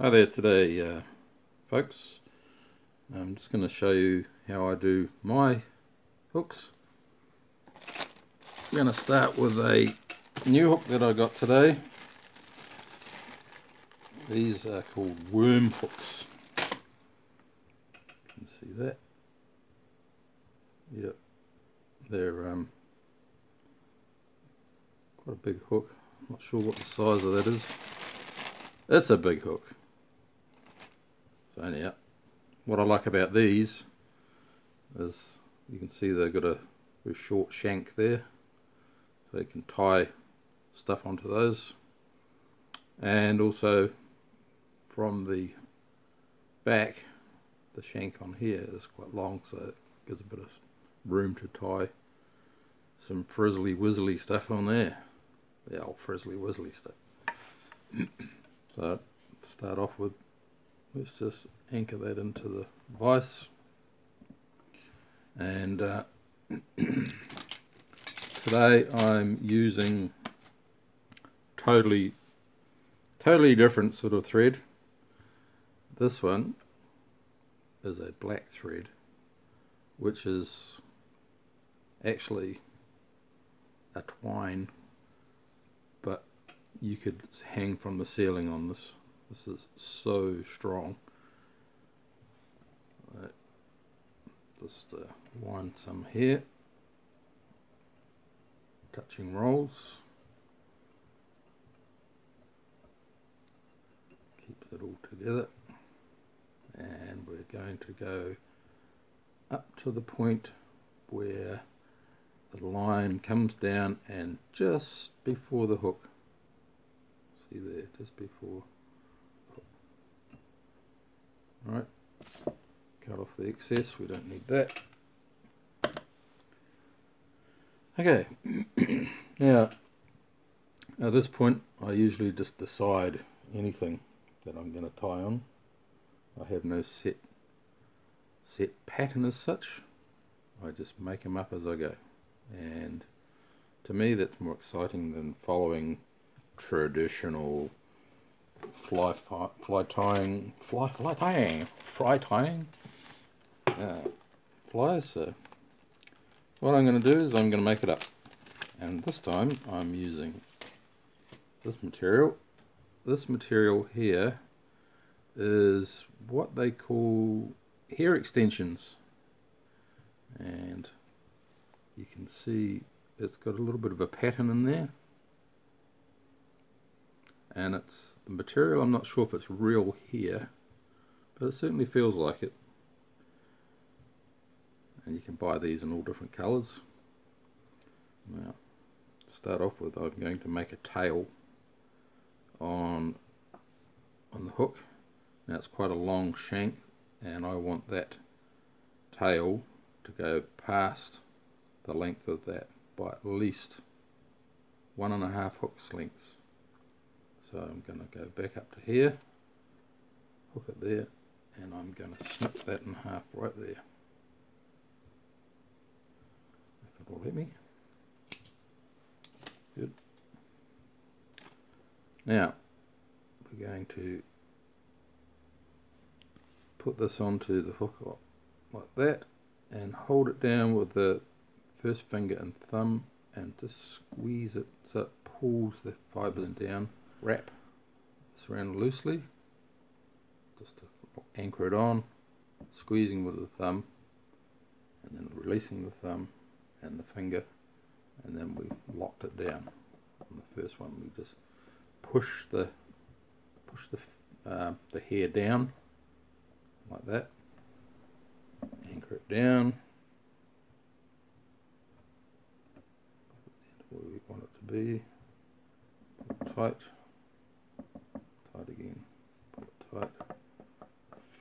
Hi there today, folks. I'm just going to show you how I do my hooks. I'm going to start with a new hook that I got today. These are called worm hooks. You can see that? Yep, they're quite a big hook. I'm not sure what the size of that is. It's a big hook. So anyhow, what I like about these is you can see they've got a very short shank there, so you can tie stuff onto those, and also from the back the shank on here is quite long, so it gives a bit of room to tie some frizzly wizzly stuff on there, the old frizzly wizzly stuff. So to start off with, let's just anchor that into the vise, and today I'm using totally different sort of thread. This one is a black thread, which is actually a twine, but you could hang from the ceiling on this. This is so strong. Just wind some here, touching rolls, keeps it all together, and we're going to go up to the point where the line comes down and just before the hook. See there, just before the hook. Alright, cut off the excess, we don't need that. Okay, now at this point I usually just decide anything that I'm going to tie on. I have no set pattern as such. I just make them up as I go, and to me that's more exciting than following traditional fly tying flies. So what I'm going to do is I'm going to make it up, and this time I'm using this material. This material here is what they call hair extensions, and you can see it's got a little bit of a pattern in there, and it's the material, I'm not sure if it's real hair, but it certainly feels like it. And you can buy these in all different colors. Now, to start off with, I'm going to make a tail on the hook. Now it's quite a long shank, and I want that tail to go past the length of that by at least 1.5 hooks lengths. So I'm going to go back up to here, hook it there, and I'm going to snip that in half right there, if it will let me. Good. Now we're going to put this onto the hook like that, and hold it down with the first finger and thumb, and just squeeze it so it pulls the fibers down. Wrap this around loosely, just to anchor it on, squeezing with the thumb, and then releasing the thumb and the finger, and then we locked it down. On the first one, we just push the hair down like that, anchor it down where we want it to be, tight again, pull it tight,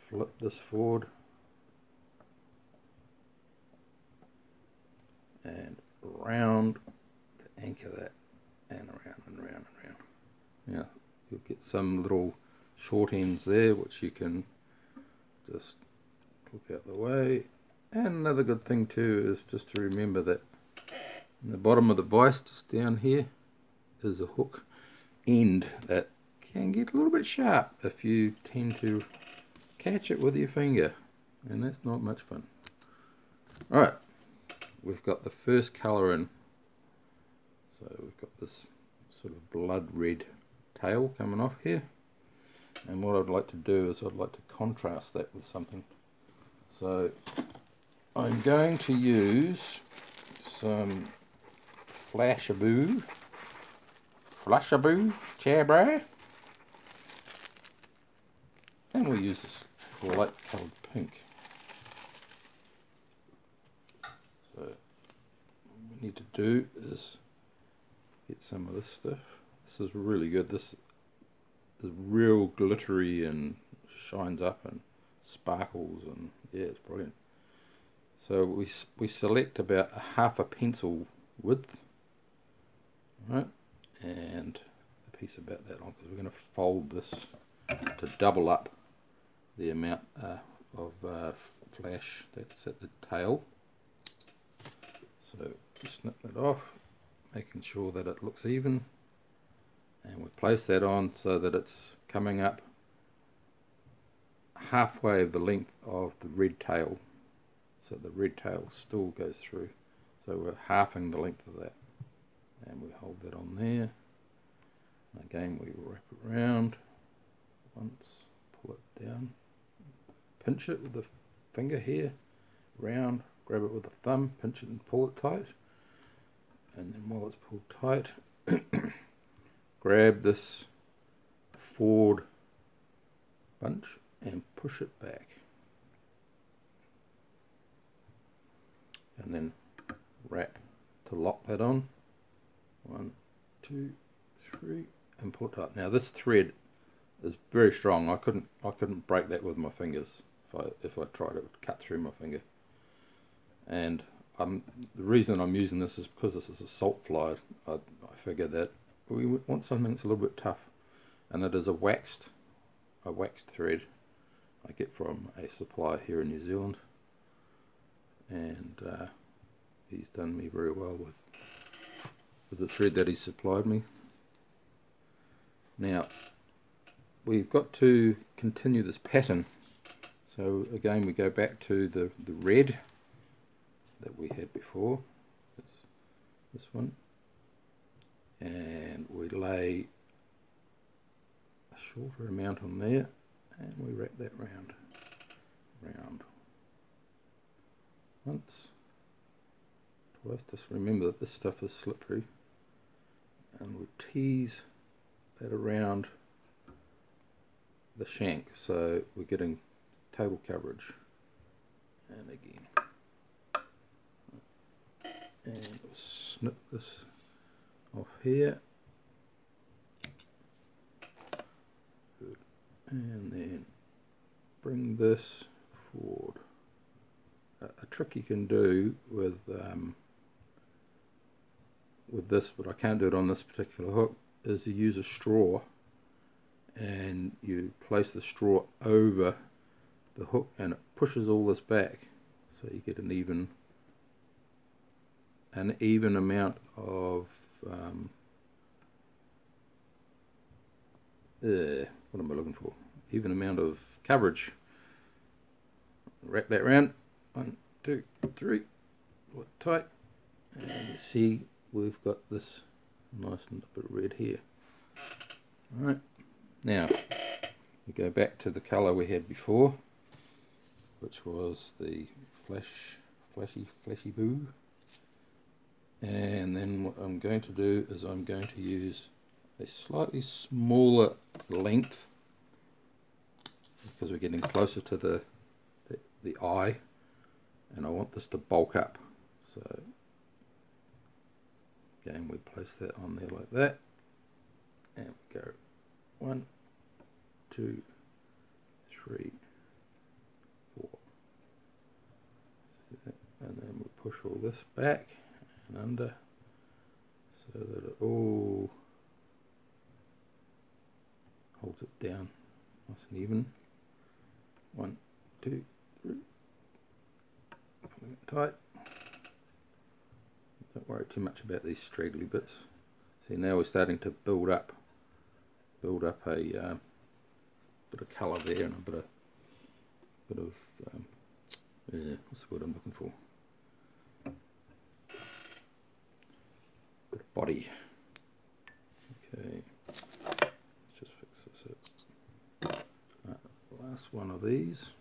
flip this forward, and around to anchor that, and around and around and around. Now you'll get some little short ends there which you can just clip out the way. And another good thing too is just to remember that in the bottom of the vise, just down here, is a hook end that can get a little bit sharp if you tend to catch it with your finger, and that's not much fun. Alright, we've got the first colour in. So we've got this sort of blood red tail coming off here, and what I'd like to do is I'd like to contrast that with something. So I'm going to use some Flashabou Chabra, and we'll use this light coloured pink. So what we need to do is get some of this stuff. This is really good. This is real glittery and shines up and sparkles, and yeah, it's brilliant. So we select about a half a pencil width, right, and a piece about that long, because we're going to fold this to double up the amount of flash that's at the tail. So snip that off, making sure that it looks even, and we place that on so that it's coming up halfway of the length of the red tail, so the red tail still goes through, so we're halving the length of that, and we hold that on there. Again, we wrap it around once, pull it down, pinch it with the finger here, round, grab it with the thumb, pinch it and pull it tight, and then while it's pulled tight, grab this forward bunch and push it back, and then wrap to lock that on. 1, 2, 3, and pull it tight. Now this thread is very strong. I couldn't break that with my fingers. If I tried, it would cut through my finger. And the reason I'm using this is because this is a salt fly. I figured that we want something that's a little bit tough, and it is a waxed thread I get from a supplier here in New Zealand, and he's done me very well with the thread that he supplied me. Now we've got to continue this pattern, so again we go back to the red that we had before, this one, and we lay a shorter amount on there, and we wrap that round once, twice. Just remember that this stuff is slippery, and we tease that around the shank, so we're getting table coverage. And again, and we'll snip this off here. Good. And then bring this forward. A trick you can do with this, but I can't do it on this particular hook, is you use a straw and you place the straw over the hook, and it pushes all this back, so you get an even amount of what am I looking for? Even amount of coverage. Wrap that round. 1, 2, 3. Pull it tight, and you see we've got this nice and bit red here. Alright, now we go back to the colour we had before, which was the Flashabou, and then what I'm going to do is I'm going to use a slightly smaller length, because we're getting closer to the eye, and I want this to bulk up. So again, we place that on there like that, and we go 1, 2, 3, 4, and then we push all this back and under, so that it all holds it down nice and even. 1, 2, 3, pulling it tight. Don't worry too much about these straggly bits. See, now we're starting to build up build up a bit of colour there and a bit of yeah, what's the word I'm looking for? Bit of body. Okay, let's just fix this up. Last one of these.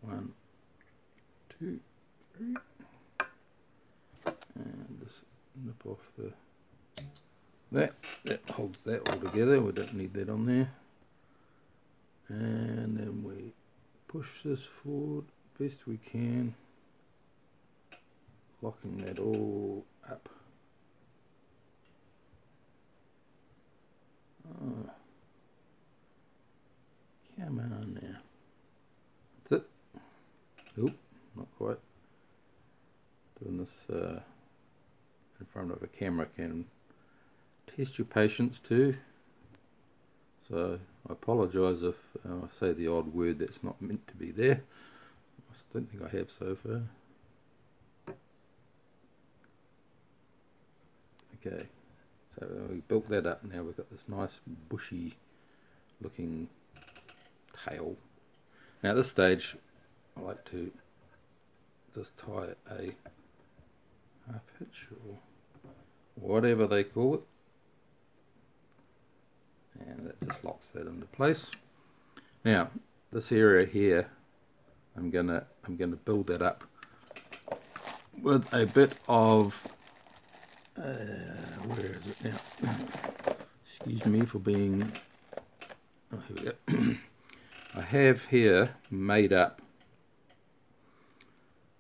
One, two, three. And just nip off that holds that all together. We don't need that on there. And then we push this forward best we can, locking that all up. Oh, come on now. That's it. Nope, not quite. Doing this in front of a camera can test your patience too. So I apologise if I say the odd word that's not meant to be there. I don't think I have so far. Okay, so we built that up. Now we've got this nice bushy looking tail. Now at this stage I like to just tie a half hitch or whatever they call it, and that just locks that into place. Now this area here, I'm gonna build that up with a bit of where is it now? Excuse me for being, oh, here we go. I have here made up,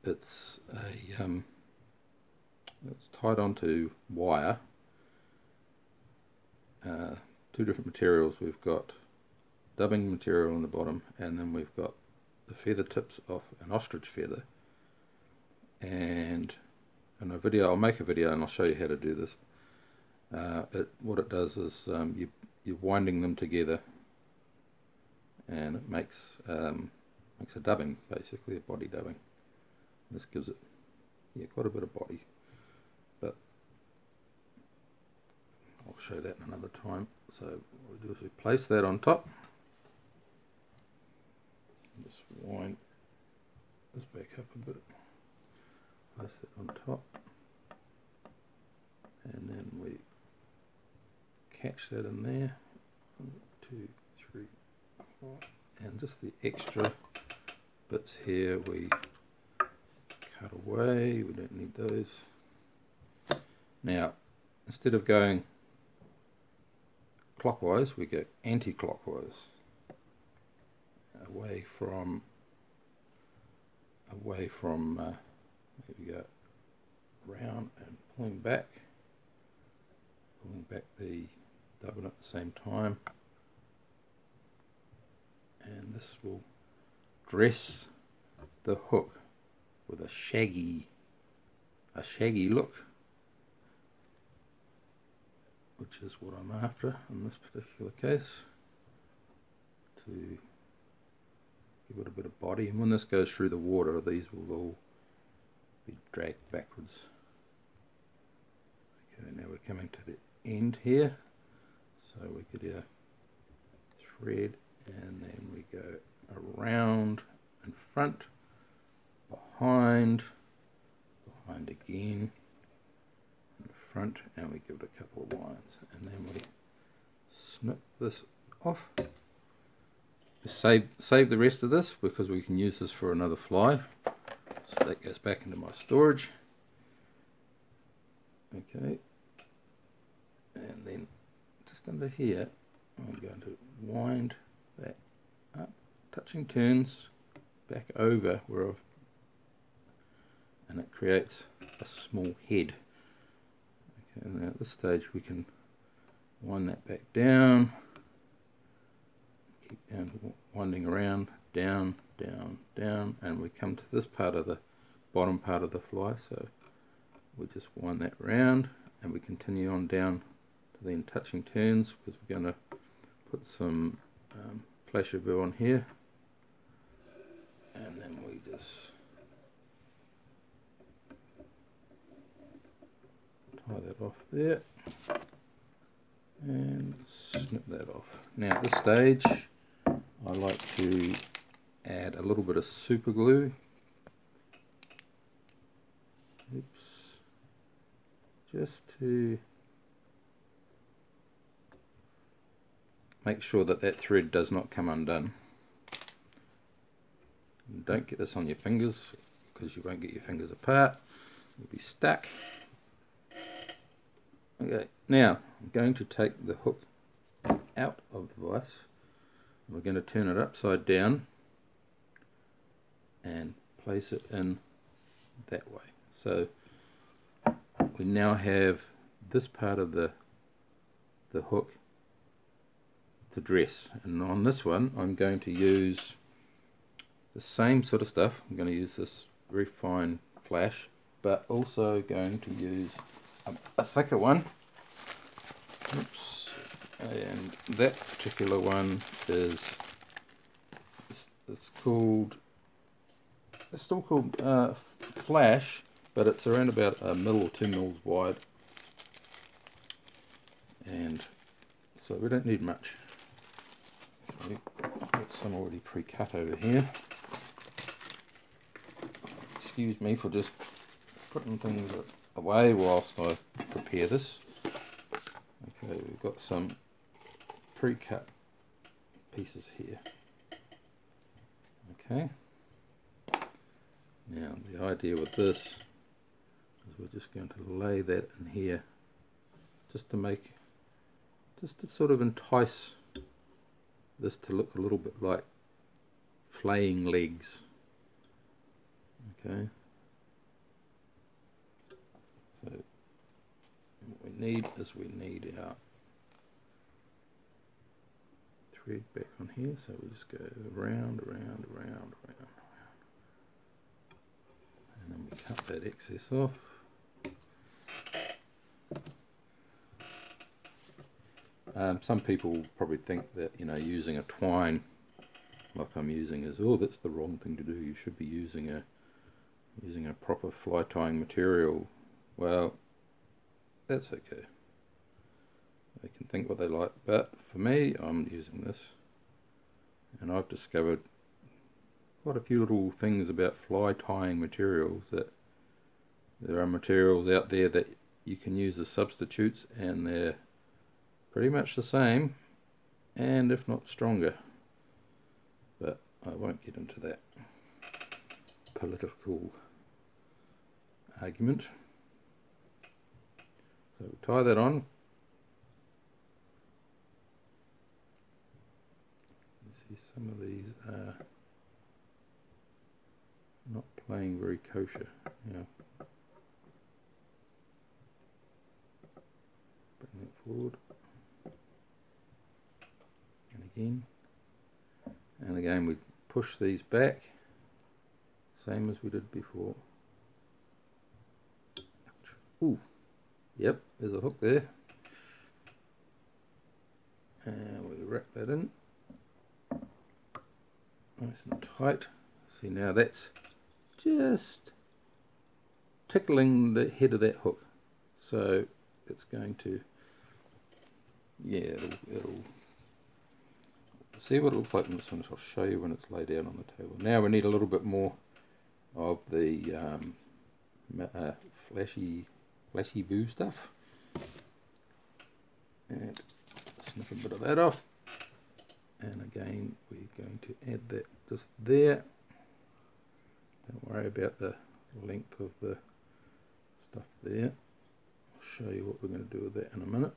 it's tied onto wire, two different materials. We've got dubbing material on the bottom, and then we've got the feather tips of an ostrich feather. And in a video, I'll make a video and I'll show you how to do this. What it does is you're winding them together, and it makes a dubbing, basically a body dubbing. This gives it, yeah, quite a bit of body, but I'll show that another time. So what we do is we place that on top, just wind this back up a bit, place that on top, and then we catch that in there. 1, 2, 3, 4, and just the extra bits here we cut away. We don't need those. Now instead of going clockwise, we go anti-clockwise, away from there we go, round and pulling back the dubbing at the same time, and this will dress the hook with a shaggy look, which is what I'm after in this particular case, to give it a bit of body. And when this goes through the water, these will all be dragged backwards. Okay, now we're coming to the end here, so we get our thread, and then we go around in front, behind again, in front, and we give it a couple of lines, and then we snip this off. Save the rest of this because we can use this for another fly, so that goes back into my storage. Okay, and then just under here I'm going to wind that up, touching turns back over where I've, and it creates a small head. Okay, now at this stage we can wind that back down, keep winding around, down, down, down, and we come to this part of the bottom part of the fly, so we just wind that round, and we continue on down to the touching turns, because we're going to put some Flashabou on here, and then we just off there and snip that off. Now at this stage I like to add a little bit of super glue. Oops. Just to make sure that that thread does not come undone. And don't get this on your fingers, because you won't get your fingers apart. You'll be stuck. Okay, now I'm going to take the hook out of the vise. We're going to turn it upside down and place it in that way. So we now have this part of the hook to dress, and on this one I'm going to use the same sort of stuff. I'm going to use this very fine flash, but also going to use a thicker one. Oops. And that particular one is it's still called flash, but it's around about 1 mil or 2 mils wide, and so we don't need much. Actually, I've got some already pre-cut over here. Excuse me for just putting things away whilst I prepare this. Okay, we've got some pre-cut pieces here. Okay. Now the idea with this is we're just going to lay that in here, just to sort of entice this to look a little bit like flaying legs. Okay. So what we need is our thread back on here, so we just go around, around, around, around, and then we cut that excess off. Some people probably think that, you know, using a twine like I'm using is, oh, that's the wrong thing to do. You should be using a proper fly tying material. Well, that's okay. They can think what they like, but for me, I'm using this, and I've discovered quite a few little things about fly tying materials, that there are materials out there that you can use as substitutes, and they're pretty much the same, and if not stronger. But I won't get into that political argument. So we tie that on. You see some of these are not playing very kosher. Yeah. Bring that forward. And again we push these back, same as we did before. Ooh, yep, there's a hook there, and we wrap that in nice and tight. See, now that's just tickling the head of that hook, so it's going to, yeah, it'll see what it looks like in this one. I'll show you when it's laid out on the table. Now we need a little bit more of the flashy boo stuff, and snip a bit of that off, and again we're going to add that just there. Don't worry about the length of the stuff there. I'll show you what we're going to do with that in a minute.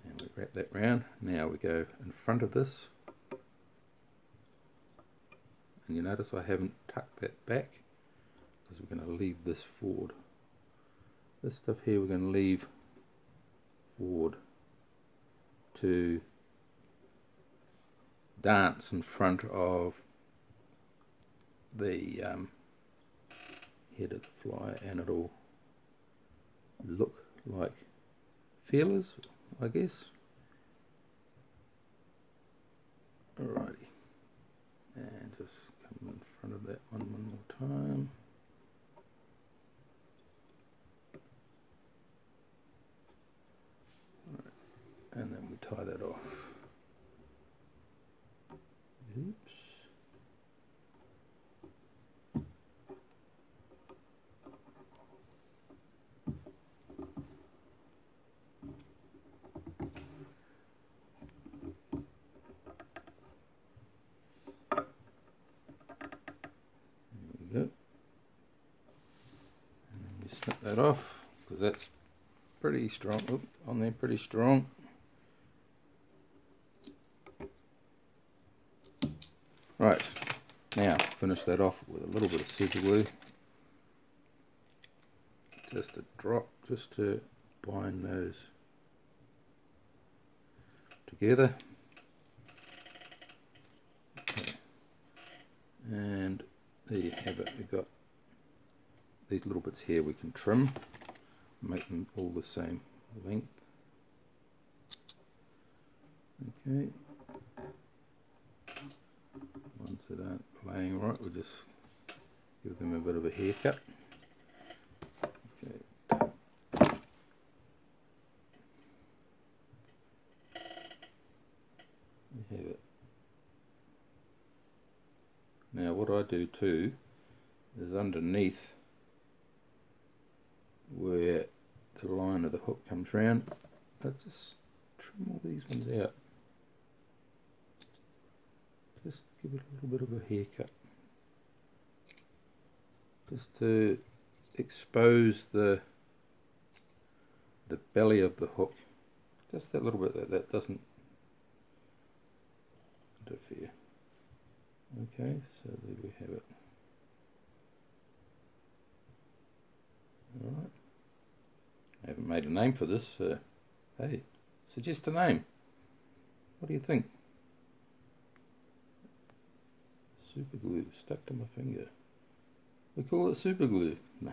And we wrap that round. Now we go in front of this, and you notice I haven't tucked that back because we're going to leave this forward. This stuff here we're going to leave forward to dance in front of the head of the fly, and it'll look like feelers, I guess. Alrighty, and just come in front of that one more time. and then we tie that off. Oops. There we go. And then we snip that off because that's pretty strong. Oop, on there, pretty strong. Right, now finish that off with a little bit of super glue. Just a drop, just to bind those together. Okay. And there you have it. We've got these little bits here we can trim, make them all the same length. Okay. Ones that aren't playing right, we'll just give them a bit of a haircut. Okay. You have it. Now what I do too is underneath where the line of the hook comes round, I just trim all these ones out. Just give it a little bit of a haircut, just to expose the belly of the hook, just that little bit that doesn't interfere. Okay, so there we have it. Alright, I haven't made a name for this, so hey, suggest a name. What do you think? Super glue stuck to my finger. We call it super glue. Nah.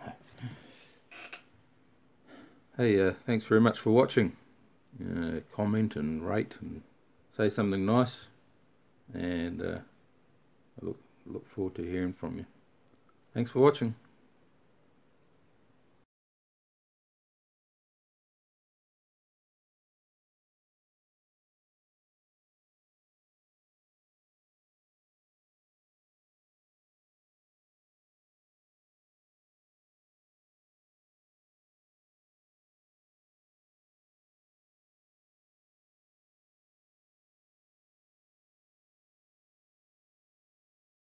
Hey, thanks very much for watching. Comment and rate and say something nice. And I look forward to hearing from you. Thanks for watching.